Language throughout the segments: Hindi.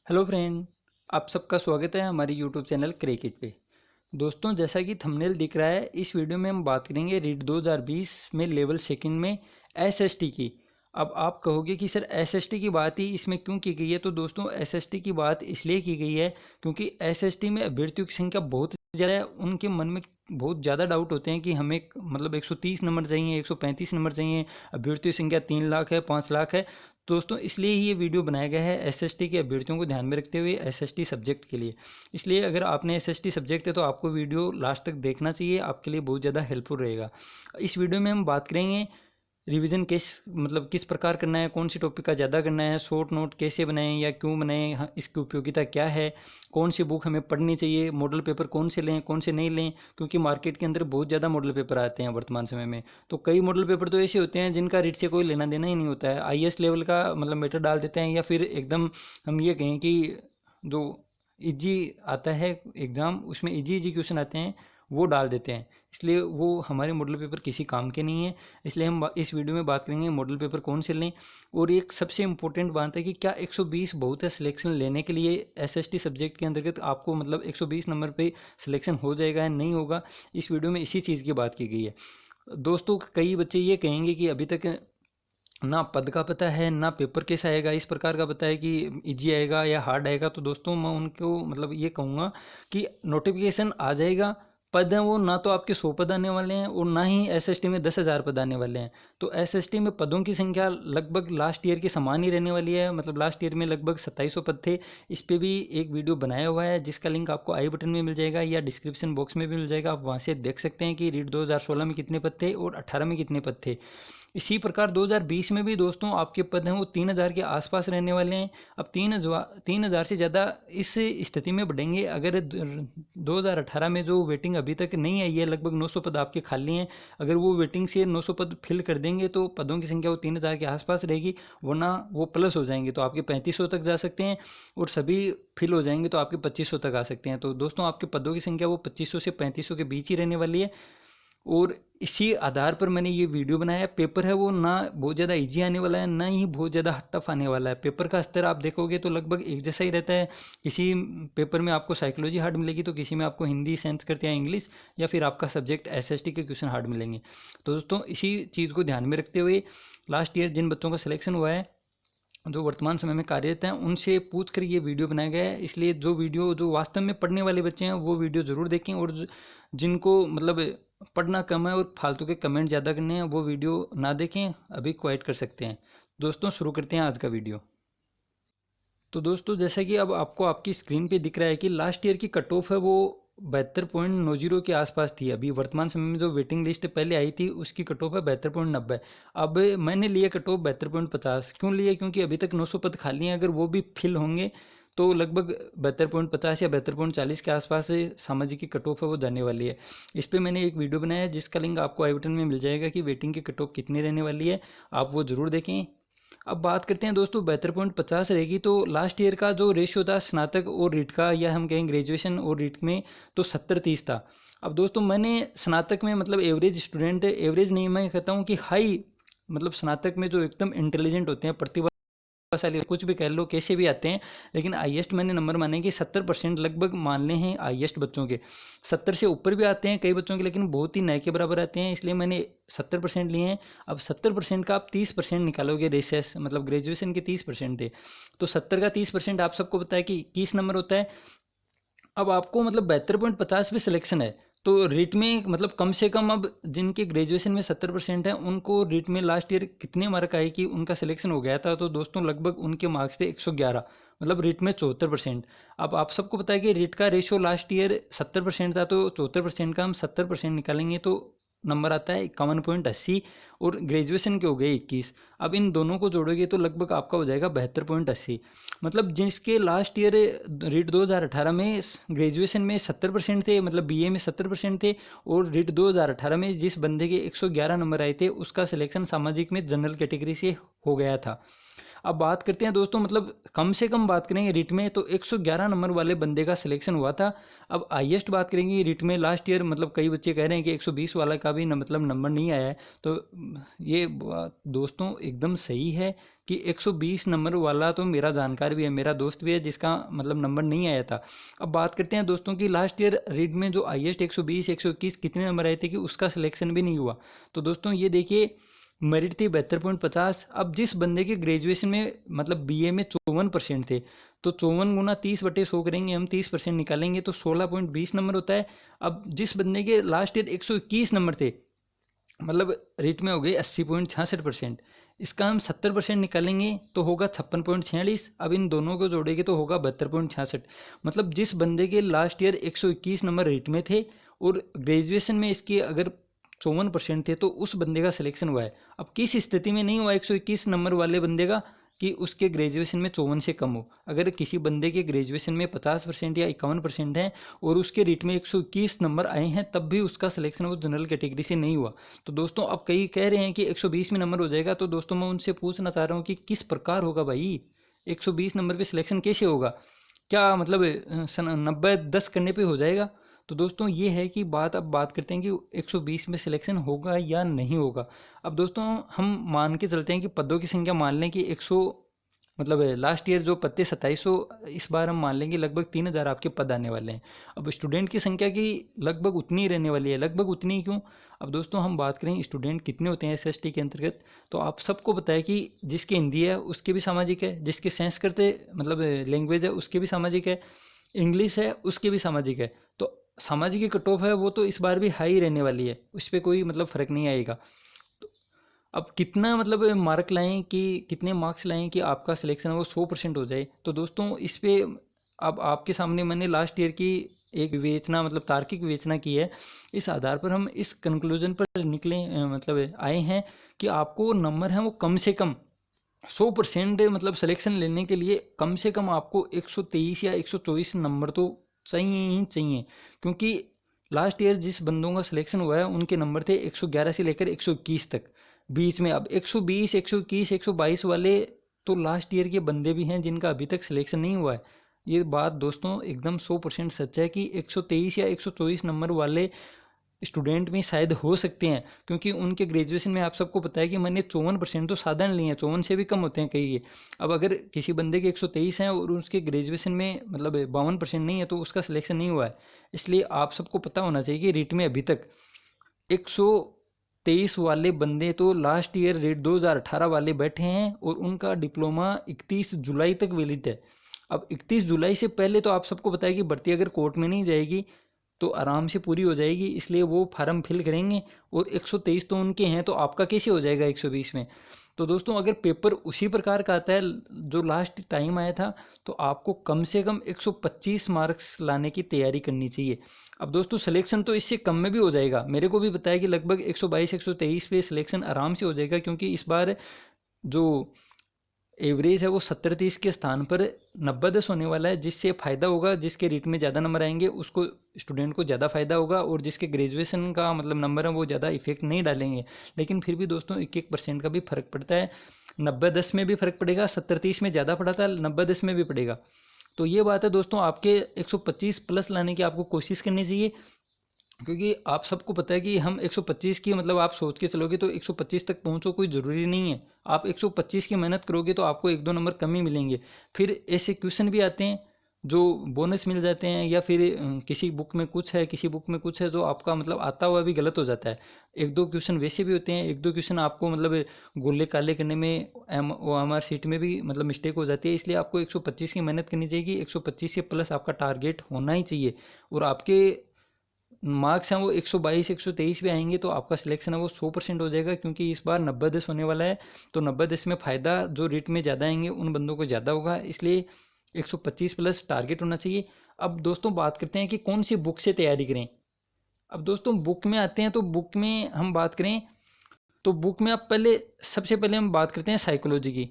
Hello friend. आप सबका स्वागत है हमारे यूट्यूब चैनल क्रिकेट पे। दोस्तों, जैसा कि थंबनेल दिख रहा है, इस वीडियो में हम बात करेंगे रीट 2020 में लेवल सेकंड में एसएसटी की। अब आप कहोगे कि सर एसएसटी की बात ही इसमें क्यों की गई है। तो दोस्तों, एसएसटी की बात इसलिए की गई है क्योंकि एसएसटी में अभ्यर्थियों की संख्या बहुत ज़्यादा है। उनके मन में बहुत ज़्यादा डाउट होते हैं कि हमें मतलब 130 नंबर चाहिए, 135 नंबर चाहिए, अभ्यर्थियों की संख्या 3 लाख है, 5 लाख है। दोस्तों, इसलिए ही ये वीडियो बनाया गया है एसएसटी के अभ्यर्थियों को ध्यान में रखते हुए, एसएसटी सब्जेक्ट के लिए। इसलिए अगर आपने एसएसटी सब्जेक्ट है तो आपको वीडियो लास्ट तक देखना चाहिए, आपके लिए बहुत ज़्यादा हेल्पफुल रहेगा। इस वीडियो में हम बात करेंगे रिवीजन किस प्रकार करना है, कौन सी टॉपिक का ज़्यादा करना है, शॉर्ट नोट कैसे बनाएं या क्यों बनाएं, इसकी उपयोगिता क्या है, कौन सी बुक हमें पढ़नी चाहिए, मॉडल पेपर कौन से लें कौन से नहीं लें, क्योंकि मार्केट के अंदर बहुत ज़्यादा मॉडल पेपर आते हैं वर्तमान समय में। तो कई मॉडल पेपर तो ऐसे होते हैं जिनका रीट से कोई लेना देना ही नहीं होता है, आईएएस लेवल का मतलब मैटर डाल देते हैं, या फिर एकदम हम ये कहें कि जो इजी आता है एग्ज़ाम, उसमें इजी इजी क्वेश्चन आते हैं, वो डाल देते हैं। इसलिए वो हमारे मॉडल पेपर किसी काम के नहीं है। इसलिए हम इस वीडियो में बात करेंगे मॉडल पेपर कौन से लें। और एक सबसे इम्पोर्टेंट बात है कि क्या 120 बहुत है सिलेक्शन लेने के लिए। एसएसटी सब्जेक्ट के अंतर्गत आपको मतलब 120 नंबर पे सिलेक्शन हो जाएगा या नहीं होगा, इस वीडियो में इसी चीज़ की बात की गई है। दोस्तों, कई बच्चे ये कहेंगे कि अभी तक ना पद का पता है ना पेपर कैसा आएगा, इस प्रकार का पता है कि इजी आएगा या हार्ड आएगा। तो दोस्तों, मैं उनको मतलब ये कहूँगा कि नोटिफिकेशन आ जाएगा। पद हैं वो ना तो आपके 100 पद आने वाले हैं और ना ही एसएसटी में 10,000 पद आने वाले हैं। तो एसएसटी में पदों की संख्या लगभग लास्ट ईयर के समान ही रहने वाली है। मतलब लास्ट ईयर में लगभग 2700 पद थे। इस पे भी एक वीडियो बनाया हुआ है जिसका लिंक आपको आई बटन में मिल जाएगा या डिस्क्रिप्शन बॉक्स में भी मिल जाएगा। आप वहाँ से देख सकते हैं कि रीट 2016 में कितने पद थे और 18 में कितने पद थे। इसी प्रकार 2020 में भी दोस्तों आपके पद हैं वो 3,000 के आसपास रहने वाले हैं। अब 3,000 से ज़्यादा इस स्थिति में बढ़ेंगे अगर 2018 में जो वेटिंग अभी तक नहीं आई है, लगभग 900 पद आपके खाली हैं। अगर वो वेटिंग से 900 पद फिल कर देंगे तो पदों की संख्या वो 3,000 के आसपास रहेगी, वरना वो प्लस हो जाएंगे तो आपके 3500 तक जा सकते हैं, और सभी फिल हो जाएंगे तो आपके 2500 तक आ सकते हैं। तो दोस्तों, आपके पदों की संख्या वो 2500 से 3500 के बीच ही रहने वाली है। और इसी आधार पर मैंने ये वीडियो बनाया है। पेपर है वो ना बहुत ज़्यादा इजी आने वाला है, ना ही बहुत ज़्यादा टफ आने वाला है। पेपर का स्तर आप देखोगे तो लगभग एक जैसा ही रहता है। किसी पेपर में आपको साइकोलॉजी हार्ड मिलेगी तो किसी में आपको हिंदी संस्कृत या इंग्लिश या फिर आपका सब्जेक्ट एसएसटी के क्वेश्चन हार्ड मिलेंगे। तो दोस्तों, इसी चीज़ को ध्यान में रखते हुए लास्ट ईयर जिन बच्चों का सिलेक्शन हुआ है, जो वर्तमान समय में कार्यरत हैं, उनसे पूछ कर ये वीडियो बनाया गया है। इसलिए जो वीडियो जो वास्तव में पढ़ने वाले बच्चे हैं वो वीडियो ज़रूर देखें, और जिनको मतलब पढ़ना कम है और फालतू के कमेंट ज़्यादा करने हैं वो वीडियो ना देखें, अभी क्वाइट कर सकते हैं। दोस्तों, शुरू करते हैं आज का वीडियो। तो दोस्तों, जैसा कि अब आपको आपकी स्क्रीन पे दिख रहा है कि लास्ट ईयर की कट ऑफ है वो 72.90 के आसपास थी। अभी वर्तमान समय में जो वेटिंग लिस्ट पहले आई थी उसकी कट ऑफ है 72.90। अब मैंने लिया कट ऑफ 72.50। क्यों लिया? क्योंकि अभी तक 900 पद खाली हैं, अगर वो भी फिल होंगे तो लगभग 72.50 या 72.40 के आसपास से सामाजिक की कट ऑफ है वो जाने वाली है। इस पर मैंने एक वीडियो बनाया है जिसका लिंक आपको आई बटन में मिल जाएगा कि वेटिंग की कट ऑफ कितनी रहने वाली है, आप वो ज़रूर देखें। अब बात करते हैं दोस्तों, 72.50 रहेगी तो लास्ट ईयर का जो रेशियो था स्नातक और रीट का, या हम कहें ग्रेजुएशन और रीट में, तो 70-30 था। अब दोस्तों, मैंने स्नातक में मतलब एवरेज स्टूडेंट, एवरेज नहीं, मैं कहता हूँ कि हाई, मतलब स्नातक में जो एकदम इंटेलिजेंट होते हैं, प्रतिभाशाली, कुछ भी कह लो, कैसे भी आते हैं, लेकिन हाईएस्ट मैंने नंबर माने कि 70% लगभग मान ले हैं हाईएस्ट बच्चों के। 70 से ऊपर भी आते हैं कई बच्चों के, लेकिन बहुत ही नए के बराबर आते हैं, इसलिए मैंने 70% लिए हैं। अब 70% का आप 30% निकालोगे, रेसेस मतलब ग्रेजुएशन के 30% थे, तो 70 का 30% आप सबको पता है कि 21 नंबर होता है। अब आपको मतलब 72.50 पे सिलेक्शन है, तो रीट में मतलब कम से कम अब जिनके ग्रेजुएशन में 70% है उनको रीट में लास्ट ईयर कितने मार्क आए कि उनका सिलेक्शन हो गया था। तो दोस्तों, लगभग उनके मार्क्स थे 111, मतलब रीट में 74%। अब आप सबको पता है कि रीट का रेशियो लास्ट ईयर 70% था, तो 74% का हम 70% निकालेंगे तो नंबर आता है 51.80, और ग्रेजुएशन के हो गए 21। अब इन दोनों को जोड़ोगे तो लगभग आपका हो जाएगा 72.80। मतलब जिसके लास्ट ईयर रीट 2018 में ग्रेजुएशन में 70% थे, मतलब बीए में 70% थे, और रीट 2018 में जिस बंदे के 111 नंबर आए थे उसका सिलेक्शन सामाजिक में जनरल कैटेगरी से हो गया था। अब बात करते हैं दोस्तों, मतलब कम से कम बात करेंगे रिट में तो 111 नंबर वाले बंदे का सिलेक्शन हुआ था। अब हाईएस्ट बात करेंगे रिट में लास्ट ईयर, मतलब कई बच्चे कह रहे हैं कि 120 वाला का भी मतलब नंबर नहीं आया है। तो ये बात दोस्तों एकदम सही है कि 120 नंबर वाला तो मेरा जानकार भी है, मेरा दोस्त भी है जिसका मतलब नंबर नहीं आया था। अब बात करते हैं दोस्तों कि लास्ट ईयर रीड में जो हाईएस्ट 120 121 कितने नंबर आए थे कि उसका सिलेक्शन भी नहीं हुआ। तो दोस्तों ये देखिए मेरिट थी 72.50। अब जिस बंदे के ग्रेजुएशन में मतलब बीए में 54% थे, तो 54 गुना 30/100 करेंगे हम, 30% निकालेंगे तो 16.20 नंबर होता है। अब जिस बंदे के लास्ट ईयर 121 नंबर थे, मतलब रेट में हो गई 80.66%, इसका हम 70% निकालेंगे तो होगा 56.46। अब इन दोनों को जोड़ेंगे तो होगा 72.66। मतलब जिस बंदे के लास्ट ईयर 121 नंबर रेट में थे और ग्रेजुएशन में इसके अगर 54% थे, तो उस बंदे का सिलेक्शन हुआ है। अब किस स्थिति में नहीं हुआ 121 नंबर वाले बंदे का, कि उसके ग्रेजुएशन में 54 से कम हो। अगर किसी बंदे के ग्रेजुएशन में 50% या 51% है और उसके रीट में 121 नंबर आए हैं, तब भी उसका सिलेक्शन वो जनरल कैटेगरी से नहीं हुआ। तो दोस्तों अब कई कह रहे हैं कि 120 में नंबर हो जाएगा, तो दोस्तों मैं उनसे पूछना चाह रहा हूँ कि किस प्रकार होगा भाई, 120 नंबर पे सिलेक्शन कैसे होगा? क्या मतलब 90-10 करने पे हो जाएगा? तो दोस्तों ये है कि बात, अब बात करते हैं कि 120 में सिलेक्शन होगा या नहीं होगा। अब दोस्तों हम मान के चलते हैं कि पदों की संख्या मान लें कि 100, मतलब लास्ट ईयर जो पद थे 2700, इस बार हम मान लेंगे लगभग 3000 आपके पद आने वाले हैं। अब स्टूडेंट की संख्या की लगभग उतनी ही रहने वाली है, लगभग उतनी ही क्यों? अब दोस्तों हम बात करें स्टूडेंट कितने होते हैं एसएसटी के अंतर्गत, तो आप सबको पता है कि जिसके हिंदी है उसके भी सामाजिक है, जिसके संस्कृत मतलब लैंग्वेज है उसके भी सामाजिक है, इंग्लिश है उसके भी सामाजिक है। तो सामाजिक की कट ऑफ है वो तो इस बार भी हाई रहने वाली है, उस पर कोई मतलब फ़र्क नहीं आएगा। तो अब कितना मतलब मार्क लाएं कि कितने मार्क्स लाएं कि आपका सिलेक्शन वो 100% हो जाए? तो दोस्तों इस पे अब आपके सामने मैंने लास्ट ईयर की एक विवेचना, मतलब तार्किक विवेचना की है। इस आधार पर हम इस कंक्लूजन पर निकले, मतलब आए हैं कि आपको नंबर है वो कम से कम 100% मतलब सिलेक्शन लेने के लिए कम से कम आपको 123 या 124 नंबर तो चाहिए ही चाहिए। क्योंकि लास्ट ईयर जिस बंदों का सिलेक्शन हुआ है उनके नंबर थे 111 से लेकर 121 तक बीच में। अब 120 121 122 वाले तो लास्ट ईयर के बंदे भी हैं जिनका अभी तक सिलेक्शन नहीं हुआ है। ये बात दोस्तों एकदम 100% सच है कि 123 या 124 नंबर वाले स्टूडेंट में शायद हो सकते हैं, क्योंकि उनके ग्रेजुएशन में आप सबको पता है कि मैंने 54% तो साधारण लिए हैं, 54 से भी कम होते हैं कई के। अब अगर किसी बंदे के 123 हैं और उसके ग्रेजुएशन में मतलब 52% नहीं है, तो उसका सिलेक्शन नहीं हुआ है। इसलिए आप सबको पता होना चाहिए कि रीट में अभी तक 123 वाले बंदे तो लास्ट ईयर रीट 2018 वाले बैठे हैं और उनका डिप्लोमा 31 जुलाई तक वैलिड है। अब 31 जुलाई से पहले तो आप सबको पता है कि भर्ती अगर कोर्ट में नहीं जाएगी तो आराम से पूरी हो जाएगी, इसलिए वो फार्म फिल करेंगे। और 123 तो उनके हैं, तो आपका कैसे हो जाएगा 120 में? तो दोस्तों अगर पेपर उसी प्रकार का आता है जो लास्ट टाइम आया था, तो आपको कम से कम 125 मार्क्स लाने की तैयारी करनी चाहिए। अब दोस्तों सिलेक्शन तो इससे कम में भी हो जाएगा, मेरे को भी पता है कि लगभग 122 123 पे सिलेक्शन आराम से हो जाएगा, क्योंकि इस बार जो एवरेज है वो 70-30 के स्थान पर 90-10 होने वाला है, जिससे फ़ायदा होगा। जिसके रीट में ज़्यादा नंबर आएंगे उसको, स्टूडेंट को ज़्यादा फ़ायदा होगा, और जिसके ग्रेजुएशन का मतलब नंबर है वो ज़्यादा इफेक्ट नहीं डालेंगे। लेकिन फिर भी दोस्तों 1-1% का भी फ़र्क पड़ता है, 90-10 में भी फ़र्क पड़ेगा, 70-30 में ज़्यादा पड़ा था, 90-10 में भी पड़ेगा। तो ये बात है दोस्तों, आपके 125 प्लस लाने की आपको कोशिश करनी चाहिए, क्योंकि आप सबको पता है कि हम 125 की मतलब आप सोच के चलोगे तो 125 तक पहुंचो, कोई ज़रूरी नहीं है। आप 125 की मेहनत करोगे तो आपको 1-2 नंबर कम ही मिलेंगे। फिर ऐसे क्वेश्चन भी आते हैं जो बोनस मिल जाते हैं, या फिर किसी बुक में कुछ है किसी बुक में कुछ है, तो आपका मतलब आता हुआ भी गलत हो जाता है। 1-2 क्वेश्चन वैसे भी होते हैं, 1-2 क्वेश्चन आपको मतलब गोले काले करने में OMR सीट में भी मतलब मिस्टेक हो जाती है। इसलिए आपको 125 की मेहनत करनी चाहिए कि 125 से प्लस आपका टारगेट होना ही चाहिए। और आपके मार्क्स हैं वो 122 123 पे आएंगे तो आपका सिलेक्शन है वो 100% हो जाएगा, क्योंकि इस बार 90-10 होने वाला है। तो 90-10 में फ़ायदा जो रेट में ज़्यादा आएंगे उन बंदों को ज़्यादा होगा, इसलिए 125 प्लस टारगेट होना चाहिए। अब दोस्तों बात करते हैं कि कौन सी बुक से तैयारी करें। अब दोस्तों बुक में आते हैं, तो बुक में हम बात करें तो बुक में आप पहले, सबसे पहले हम बात करते हैं साइकोलॉजी की।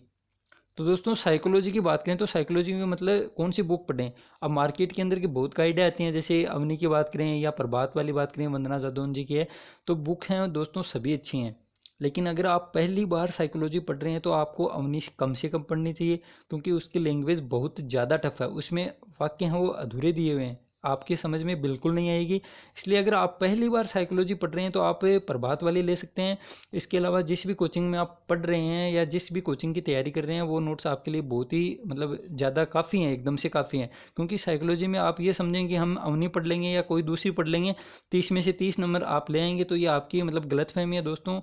तो दोस्तों साइकोलॉजी की बात करें तो साइकोलॉजी में मतलब कौन सी बुक पढ़ें? अब मार्केट के अंदर की बहुत गाइडें आती हैं, जैसे अवनी की बात करें या प्रभात वाली बात करें, वंदना जादौन जी की है, तो बुक हैं दोस्तों सभी अच्छी हैं। लेकिन अगर आप पहली बार साइकोलॉजी पढ़ रहे हैं तो आपको अवनी कम से कम पढ़नी चाहिए, क्योंकि उसकी लैंग्वेज बहुत ज़्यादा टफ है, उसमें वाक्य हैं वो अधूरे दिए हुए हैं, आपकी समझ में बिल्कुल नहीं आएगी। इसलिए अगर आप पहली बार साइकोलॉजी पढ़ रहे हैं तो आप प्रभात वाली ले सकते हैं। इसके अलावा जिस भी कोचिंग में आप पढ़ रहे हैं या जिस भी कोचिंग की तैयारी कर रहे हैं वो नोट्स आपके लिए बहुत ही मतलब ज़्यादा काफ़ी हैं, एकदम से काफ़ी हैं। क्योंकि साइकोलॉजी में आप ये समझें कि हम अवनी पढ़ लेंगे या कोई दूसरी पढ़ लेंगे, 30 में से 30 नंबर आप ले आएंगे, तो ये आपकी मतलब गलतफहमी है दोस्तों।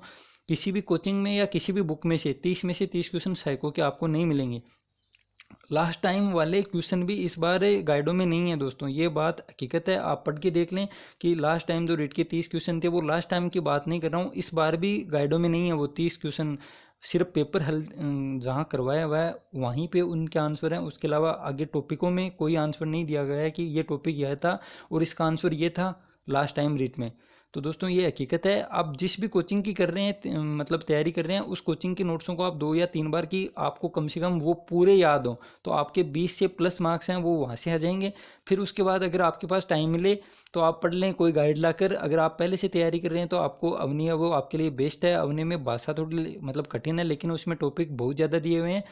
किसी भी कोचिंग में या किसी भी बुक में से 30 क्वेश्चन साइको के आपको नहीं मिलेंगे। लास्ट टाइम वाले क्वेश्चन भी इस बार गाइडों में नहीं है दोस्तों, ये बात हकीकत है। आप पढ़ के देख लें कि लास्ट टाइम जो रीट के 30 क्वेश्चन थे वो लास्ट टाइम की बात नहीं कर रहा हूँ, इस बार भी गाइडों में नहीं है वो 30 क्वेश्चन। सिर्फ पेपर हल जहाँ करवाया हुआ है वहीं पे उनके आंसर हैं, उसके अलावा आगे टॉपिकों में कोई आंसर नहीं दिया गया है कि ये टॉपिक यह था और इसका आंसर ये था लास्ट टाइम रीट में। तो दोस्तों ये हकीकत है। आप जिस भी कोचिंग की कर रहे हैं मतलब तैयारी कर रहे हैं, उस कोचिंग के नोट्सों को आप 2 या 3 बार की आपको कम से कम वो पूरे याद हो, तो आपके 20 से प्लस मार्क्स हैं वो वहाँ से आ जाएंगे। फिर उसके बाद अगर आपके पास टाइम मिले तो आप पढ़ लें कोई गाइड लाकर। अगर आप पहले से तैयारी कर रहे हैं तो आपको अवनी है वो आपके लिए बेस्ट है। अवनी में भाषा थोड़ी मतलब कठिन है, लेकिन उसमें टॉपिक बहुत ज़्यादा दिए हुए हैं,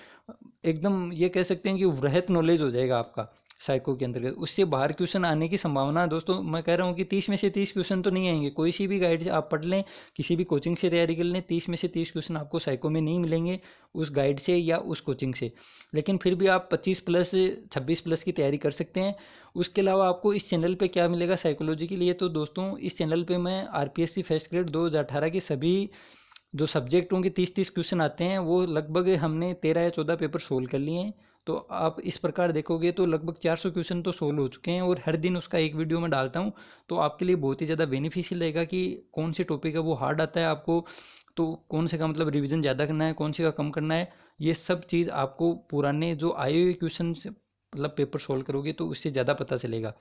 एकदम ये कह सकते हैं कि वृहत नॉलेज हो जाएगा आपका साइको के अंतर्गत। उससे बाहर क्वेश्चन आने की संभावना है दोस्तों, मैं कह रहा हूँ कि 30 में से 30 क्वेश्चन तो नहीं आएंगे। कोई सी भी गाइड से आप पढ़ लें, किसी भी कोचिंग से तैयारी कर लें, 30 में से 30 क्वेश्चन आपको साइको में नहीं मिलेंगे उस गाइड से या उस कोचिंग से। लेकिन फिर भी आप 25 प्लस 26 प्लस की तैयारी कर सकते हैं। उसके अलावा आपको इस चैनल पे क्या मिलेगा साइकोलॉजी के लिए, तो दोस्तों इस चैनल पे मैं आरपीएससी फर्स्ट ग्रेड 2018 की सभी जो सब्जेक्टों के 30-30 क्वेश्चन आते हैं वो लगभग हमने 13 या 14 पेपर सोल्व कर लिए हैं। तो आप इस प्रकार देखोगे तो लगभग 400 क्वेश्चन तो सोल्व हो चुके हैं, और हर दिन उसका एक वीडियो में डालता हूँ। तो आपके लिए बहुत ही ज़्यादा बेनिफिशियल रहेगा कि कौन से टॉपिक है वो हार्ड आता है आपको, तो कौन से का मतलब रिवीजन ज़्यादा करना है, कौन से का कम करना है। ये सब चीज़ आपको पुराने जो आए हुए क्वेश्चन मतलब पेपर सोल्व करोगे तो उससे ज़्यादा पता चलेगा।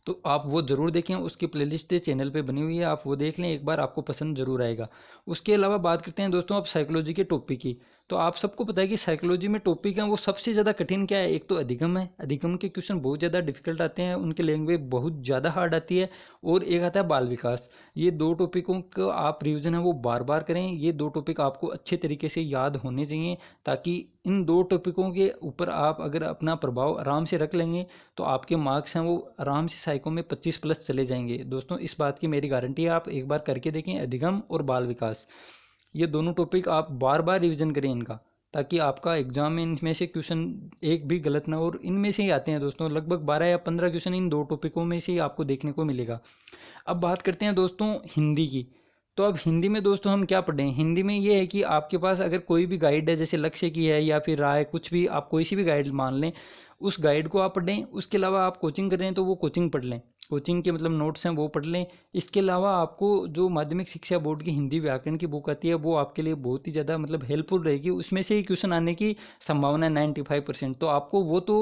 तो आप वो ज़रूर देखें, उसकी प्लेलिस्ट चैनल पे बनी हुई है, आप वो देख लें एक बार, आपको पसंद ज़रूर आएगा। उसके अलावा बात करते हैं दोस्तों आप साइकोलॉजी के टॉपिक की। तो आप सबको पता है कि साइकोलॉजी में टॉपिक हैं वो सबसे ज़्यादा कठिन क्या है, एक तो अधिगम है, अधिगम के क्वेश्चन बहुत ज़्यादा डिफिकल्ट आते हैं, उनकी लैंग्वेज बहुत ज़्यादा हार्ड आती है। और एक आता है बाल विकास। ये दो टॉपिकों का आप रिवीजन है वो बार बार करें, ये दो टॉपिक आपको अच्छे तरीके से याद होने चाहिए, ताकि इन दो टॉपिकों के ऊपर आप अगर अपना प्रभाव आराम से रख लेंगे तो आपके मार्क्स हैं वो आराम से साइको में 25 प्लस चले जाएंगे। दोस्तों इस बात की मेरी गारंटी है, आप एक बार करके देखें। अधिगम और बाल विकास, ये दोनों टॉपिक आप बार बार रिवीजन करें इनका, ताकि आपका एग्जाम में इनमें से क्वेश्चन एक भी गलत ना हो। और इनमें से ही आते हैं दोस्तों, लगभग 12 या 15 क्वेश्चन इन दो टॉपिकों में से ही आपको देखने को मिलेगा। अब बात करते हैं दोस्तों हिंदी की। तो अब हिंदी में दोस्तों हम क्या पढ़ें, हिंदी में ये है कि आपके पास अगर कोई भी गाइड है, जैसे लक्ष्य की है या फिर राय, कुछ भी आप कोई सी भी गाइड मान लें, उस गाइड को आप पढ़ें। उसके अलावा आप कोचिंग कर रहे हैं तो वो कोचिंग पढ़ लें, कोचिंग के मतलब नोट्स हैं वो पढ़ लें। इसके अलावा आपको जो माध्यमिक शिक्षा बोर्ड की हिंदी व्याकरण की बुक आती है वो आपके लिए बहुत ही ज़्यादा मतलब हेल्पफुल रहेगी, उसमें से ही क्वेश्चन आने की संभावना है 95%। तो आपको वो तो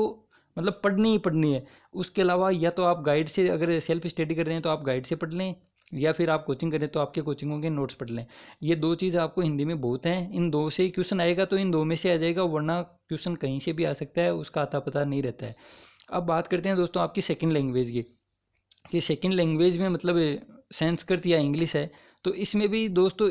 मतलब पढ़नी ही पढ़नी है। उसके अलावा या तो आप गाइड से, अगर सेल्फ स्टडी कर रहे हैं तो आप गाइड से पढ़ लें, या फिर आप कोचिंग करें तो आपके कोचिंगों के नोट्स पढ़ लें। ये दो चीज़ आपको हिंदी में बहुत हैं, इन दो से ही क्वेश्चन आएगा तो इन दो में से आ जाएगा, वरना क्वेश्चन कहीं से भी आ सकता है, उसका आता पता नहीं रहता है। अब बात करते हैं दोस्तों आपकी सेकंड लैंग्वेज की, कि सेकंड लैंग्वेज में मतलब संस्कृत या इंग्लिश है। तो इसमें भी दोस्तों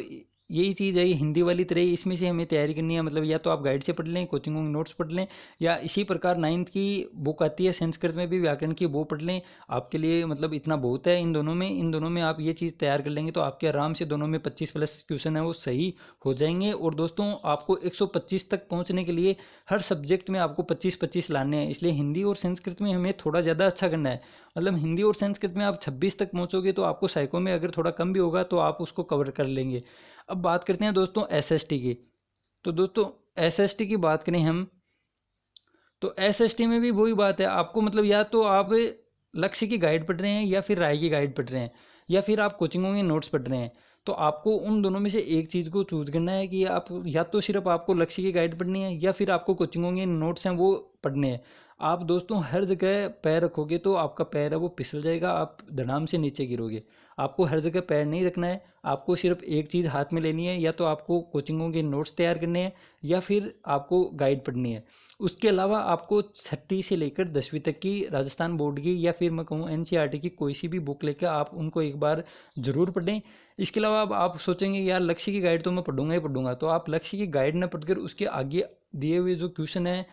यही चीज़ है, ये हिंदी वाली तरह ही इसमें से हमें तैयारी करनी है। मतलब या तो आप गाइड से पढ़ लें, कोचिंग में नोट्स पढ़ लें, या इसी प्रकार 9th की बुक आती है संस्कृत में भी व्याकरण की, वो पढ़ लें। आपके लिए मतलब इतना बहुत है इन दोनों में आप ये चीज़ तैयार कर लेंगे तो आपके आराम से दोनों में 25 प्लस क्वेश्चन है वो सही हो जाएंगे। और दोस्तों आपको 125 तक पहुँचने के लिए हर सब्जेक्ट में आपको 25-25 लाने हैं, इसलिए हिंदी और संस्कृत में हमें थोड़ा ज़्यादा अच्छा करना है। मतलब हिंदी और संस्कृत में आप 26 तक पहुँचोगे तो आपको साइको में अगर थोड़ा कम भी होगा तो आप उसको कवर कर लेंगे। अब बात करते हैं दोस्तों एसएसटी की। तो दोस्तों एसएसटी की बात करें हम, तो एसएसटी में भी वही बात है, आपको मतलब या तो आप लक्ष्य की गाइड पढ़ रहे हैं या फिर राय की गाइड पढ़ रहे हैं, या फिर आप कोचिंगों के नोट्स पढ़ रहे हैं। तो आपको उन दोनों में से एक चीज़ को चूज करना है कि आप या तो सिर्फ आपको लक्ष्य की गाइड पढ़नी है या फिर आपको कोचिंगों के नोट्स हैं वो पढ़ने हैं। आप दोस्तों हर जगह पैर रखोगे तो आपका पैर है वो फिसल जाएगा, आप धड़ाम से नीचे गिरोगे। आपको हर जगह पैर नहीं रखना है, आपको सिर्फ एक चीज़ हाथ में लेनी है, या तो आपको कोचिंगों के नोट्स तैयार करने हैं या फिर आपको गाइड पढ़नी है। उसके अलावा आपको 6वीं से लेकर 10वीं तक की राजस्थान बोर्ड की या फिर मैं कहूँ एनसीईआरटी की कोई सी भी बुक लेकर आप उनको एक बार ज़रूर पढ़ें। इसके अलावा अब आप सोचेंगे यार लक्ष्य की गाइड तो मैं पढ़ूंगा ही पढ़ूंगा, तो आप लक्ष्य की गाइड ना पढ़कर उसके आगे दिए हुए जो क्वेश्चन है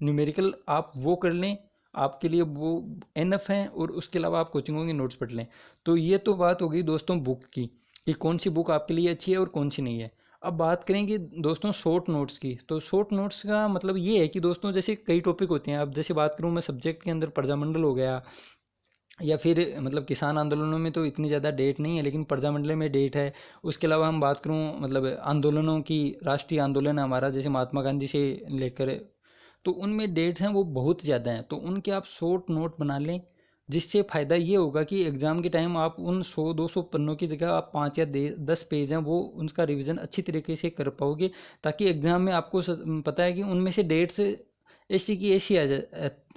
न्यूमेरिकल आप वो कर लें, आपके लिए वो एनफ है। और उसके अलावा आप कोचिंगों के नोट्स पढ़ लें। तो ये तो बात हो गई दोस्तों बुक की, कि कौन सी बुक आपके लिए अच्छी है और कौन सी नहीं है। अब बात करेंगे दोस्तों शॉर्ट नोट्स की। तो शॉर्ट नोट्स का मतलब ये है कि दोस्तों जैसे कई टॉपिक होते हैं, अब जैसे बात करूँ मैं सब्जेक्ट के अंदर प्रजामंडल हो गया, या फिर मतलब किसान आंदोलनों में तो इतनी ज़्यादा डेट नहीं है, लेकिन प्रजामंडल में डेट है। उसके अलावा हम बात करूँ मतलब आंदोलनों की, राष्ट्रीय आंदोलन है हमारा जैसे महात्मा गांधी से लेकर, तो उनमें डेट्स हैं वो बहुत ज़्यादा हैं। तो उनके आप शॉर्ट नोट बना लें, जिससे फ़ायदा ये होगा कि एग्ज़ाम के टाइम आप उन 100-200 पन्नों की जगह आप 5 या 10 पेज हैं वो उनका रिवीजन अच्छी तरीके से कर पाओगे, ताकि एग्ज़ाम में आपको पता है कि उनमें से डेट्स ऐसी की ऐसी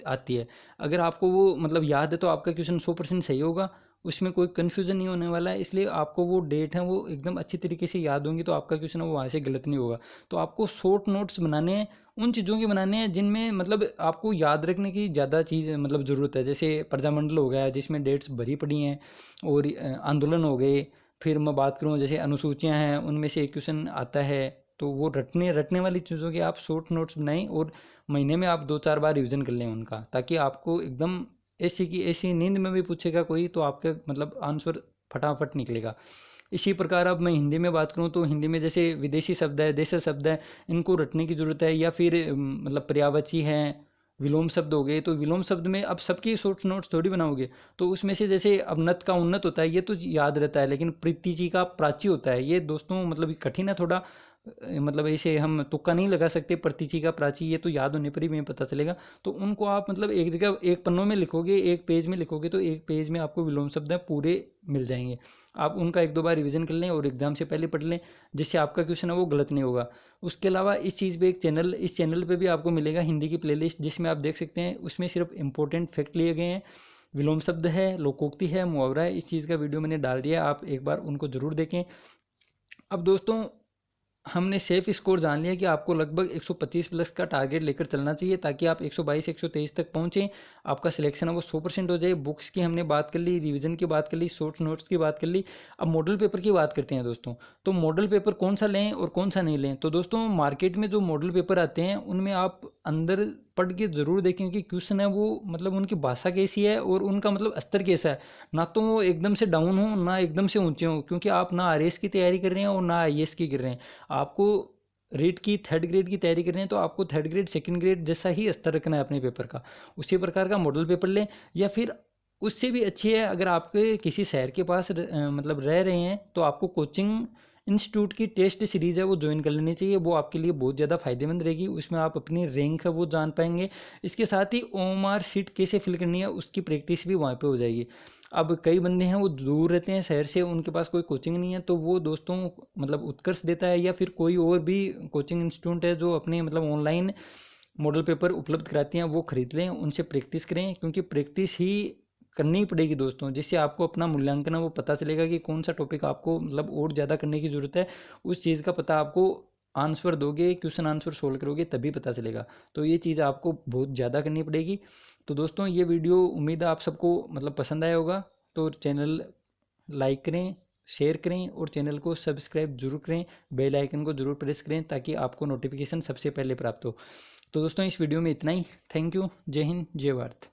आती है। अगर आपको वो मतलब याद है तो आपका क्वेश्चन 100% सही होगा, उसमें कोई कन्फ्यूज़न नहीं होने वाला है। इसलिए आपको वो डेट है वो एकदम अच्छी तरीके से याद होंगी, तो आपका क्वेश्चन वो वहाँ से गलत नहीं होगा। तो आपको शॉर्ट नोट्स बनाने हैं, उन चीज़ों के बनाने हैं जिनमें मतलब आपको याद रखने की ज़्यादा चीज़ मतलब ज़रूरत है। जैसे प्रजामंडल हो गया जिसमें डेट्स भरी पड़ी हैं, और आंदोलन हो गए। फिर मैं बात करूँ जैसे अनुसूचियाँ हैं, उनमें से एक क्वेश्चन आता है, तो वो रटने रटने वाली चीज़ों के आप शॉर्ट नोट्स बनाएं, और महीने में आप 2-4 बार रिवीजन कर लें उनका, ताकि आपको एकदम ऐसी की ऐसी नींद में भी पूछेगा कोई तो आपका मतलब आंसर फटाफट निकलेगा। इसी प्रकार अब मैं हिंदी में बात करूँ तो हिंदी में जैसे विदेशी शब्द है, देशी शब्द है, इनको रटने की ज़रूरत है। या फिर मतलब पर्यायवाची हैं, विलोम शब्द हो गए, तो विलोम शब्द में अब सबकी शॉर्ट नोट्स थोड़ी बनाओगे। तो उसमें से जैसे अब नत का उन्नत होता है ये तो याद रहता है, लेकिन प्रीतिजी का प्राची होता है, ये दोस्तों मतलब कठिन है थोड़ा। मतलब ऐसे हम तुक्का नहीं लगा सकते, प्रतीची का प्राची ये तो याद होने पर ही हमें पता चलेगा। तो उनको आप मतलब एक जगह एक पन्नों में लिखोगे, एक पेज में लिखोगे, तो एक पेज में आपको विलोम शब्द है पूरे मिल जाएंगे। आप उनका 1-2 बार रिवीजन कर लें और एग्जाम से पहले पढ़ लें, जिससे आपका क्वेश्चन है वो गलत नहीं होगा। उसके अलावा इस चीज़ पे एक चैनल, इस चैनल पे भी आपको मिलेगा हिंदी की प्लेलिस्ट, जिसमें आप देख सकते हैं उसमें सिर्फ इंपॉर्टेंट फैक्ट लिए गए हैं। विलोम शब्द है, लोकोक्ति है, मुहावरा है, इस चीज़ का वीडियो मैंने डाल दिया, आप एक बार उनको ज़रूर देखें। अब दोस्तों हमने सेफ स्कोर जान लिया कि आपको लगभग 125 प्लस का टारगेट लेकर चलना चाहिए, ताकि आप 122 123 तक पहुंचें, आपका सिलेक्शन है वो 100% हो जाए। बुक्स की हमने बात कर ली, रिवीजन की बात कर ली, शॉर्ट नोट्स की बात कर ली। अब मॉडल पेपर की बात करते हैं दोस्तों। तो मॉडल पेपर कौन सा लें और कौन सा नहीं लें। तो दोस्तों मार्केट में जो मॉडल पेपर आते हैं उनमें आप अंदर पढ़ के ज़रूर देखें कि क्वेश्चन है वो मतलब उनकी भाषा कैसी है और उनका मतलब स्तर कैसा है। ना तो वो एकदम से डाउन हो, ना एकदम से ऊंचे हो, क्योंकि आप ना आरएएस की तैयारी कर रहे हैं और ना आईएएस की कर रहे हैं। आपको रेट की थर्ड ग्रेड की तैयारी कर रहे हैं, तो आपको थर्ड ग्रेड सेकंड ग्रेड जैसा ही स्तर रखना है अपने पेपर का। उसी प्रकार का मॉडल पेपर लें, या फिर उससे भी अच्छी है अगर आपके किसी शहर के पास मतलब रह रहे हैं, तो आपको कोचिंग इंस्टीट्यूट की टेस्ट सीरीज़ है वो ज्वाइन कर लेनी चाहिए। वो आपके लिए बहुत ज़्यादा फायदेमंद रहेगी, उसमें आप अपनी रैंक है वो जान पाएंगे। इसके साथ ही ओएमआर शीट कैसे फिल करनी है उसकी प्रैक्टिस भी वहाँ पे हो जाएगी। अब कई बंदे हैं वो दूर रहते हैं शहर से, उनके पास कोई कोचिंग नहीं है, तो वो दोस्तों मतलब उत्कर्ष देता है या फिर कोई और भी कोचिंग इंस्टीट्यूट है जो अपने मतलब ऑनलाइन मॉडल पेपर उपलब्ध कराती हैं, वो खरीद लें, उनसे प्रैक्टिस करें, क्योंकि प्रैक्टिस ही करनी ही पड़ेगी दोस्तों, जिससे आपको अपना मूल्यांकन है वो पता चलेगा कि कौन सा टॉपिक आपको मतलब और ज़्यादा करने की ज़रूरत है। उस चीज़ का पता आपको आंसर दोगे, क्वेश्चन आंसर सोल्व करोगे तभी पता चलेगा। तो ये चीज़ आपको बहुत ज़्यादा करनी पड़ेगी। तो दोस्तों ये वीडियो उम्मीद है आप सबको मतलब पसंद आया होगा। तो चैनल लाइक करें, शेयर करें और चैनल को सब्सक्राइब जरूर करें, बेल आइकन को जरूर प्रेस करें, ताकि आपको नोटिफिकेशन सबसे पहले प्राप्त हो। तो दोस्तों इस वीडियो में इतना ही। Thank you. जय हिंद, जय भारत।